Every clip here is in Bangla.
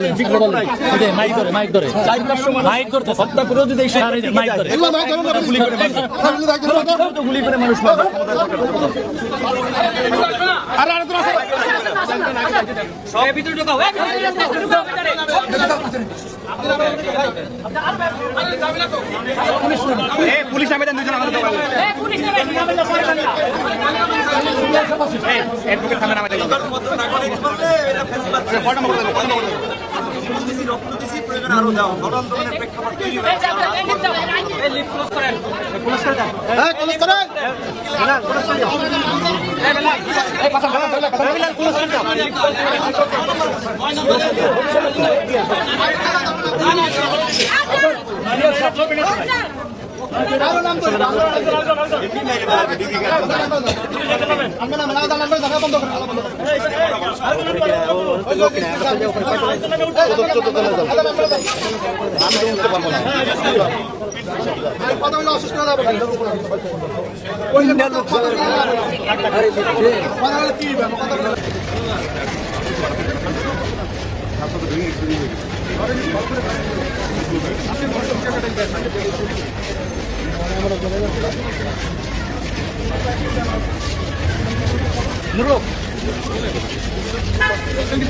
মাইক ধরে মাইক ধরে মাইক ধরতে হত্যা করে যদি মাইক ধরে গুলি করে মানুষ মারবে। পুলিশ আবেদন দুজন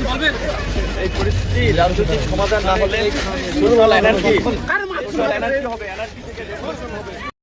আমাদের এই পরিস্থিতি রাজনৈতিক সমাধান না হলে এনার্জি হবে।